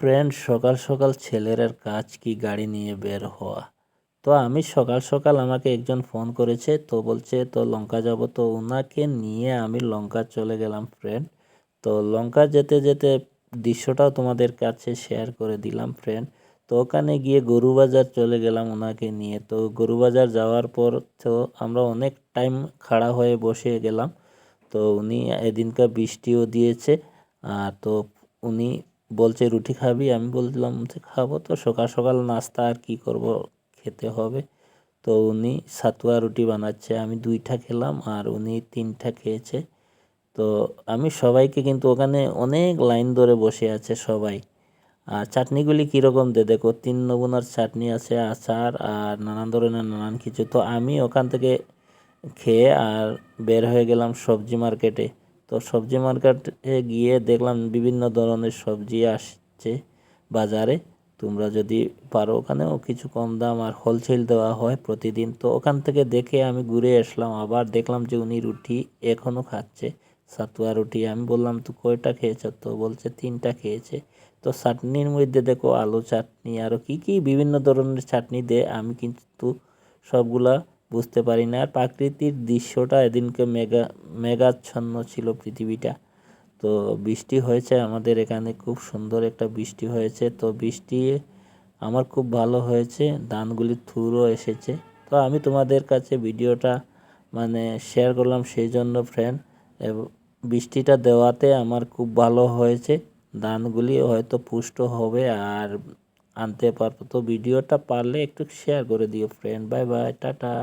Friend, সকাল সকাল ছেলের কাজ কি গাড়ি নিয়ে বের হওয়া। তো আমি সকাল সকাল আমাকে একজন ফোন করেছে, তো বলছে তো লঙ্কা যাব, তো ওনাকে নিয়ে আমি লঙ্কা চলে গেলাম ফ্রেন্ড। তো লঙ্কা যেতে যেতে দৃশ্যটাও তোমাদের কাছে শেয়ার করে দিলাম ফ্রেন্ড। তো ওখানে গিয়ে গরু বাজার চলে গেলাম ওনাকে নিয়ে। তো গরু বাজার যাওয়ার পর তো আমরা অনেক টাইম খাড়া হয়ে বসে গেলাম। তো উনি এদিনকার বৃষ্টিও দিয়েছে। তো উনি বলছে রুটি খাবি, আমি বললাম যে খাবো। তো সকাল সকাল নাস্তা আর কি করব, খেতে হবে। তো উনি সাতুয়া রুটি বানাচ্ছে, আমি 2টা খেলাম আর উনি 3টা খেয়েছে। তো আমি সবাইকে, কিন্তু ওখানে অনেক লাইন ধরে বসে আছে সবাই। আর চাটনিগুলি কীরকম দেখো, 3 নমুনার চাটনি আছে, আচার আর নানান ধরনের নানান কিছু। তো আমি ওখান থেকে খেয়ে আর বের হয়ে গেলাম সবজি মার্কেটে। তো সবজি মার্কেটে গিয়ে দেখলাম বিভিন্ন ধরনের সবজি আসছে বাজারে। তোমরা যদি পারো, ওখানেও কিছু কম দাম আর হোলসেল দেওয়া হয় প্রতিদিন। তো ওখান থেকে দেখে আমি ঘুরে আসলাম, আবার দেখলাম যে উনি রুটি এখনও খাচ্ছে, সাতুয়া রুটি। আমি বললাম তো কয়টা খেয়েছো, তো বলছে 3টা খেয়েছে। তো চাটনির মধ্যে দেখো আলু চাটনি, আরও কী কী বিভিন্ন ধরনের চাটনি দেয়, আমি কিন্তু সবগুলা বুঝতে পারি না। আর প্রাকৃতিক দৃশ্যটা এদিনকে মেঘাচ্ছন্ন ছিল পৃথিবীটা। তো বৃষ্টি হয়েছে আমাদের এখানে, খুব সুন্দর একটা বৃষ্টি হয়েছে। তো বৃষ্টি আমার খুব ভালো হয়েছে, ধানগুলি থুরও এসেছে। তো আমি তোমাদের কাছে ভিডিওটা শেয়ার করলাম সেই জন্য ফ্রেন্ড। বৃষ্টিটা দেওয়াতে আমার খুব ভালো হয়েছে, ধানগুলি হয়তো পুষ্ট হবে আর আনতে পারবো। তো ভিডিওটা পারলে একটু শেয়ার করে দিও ফ্রেন্ড। Bye bye, tata.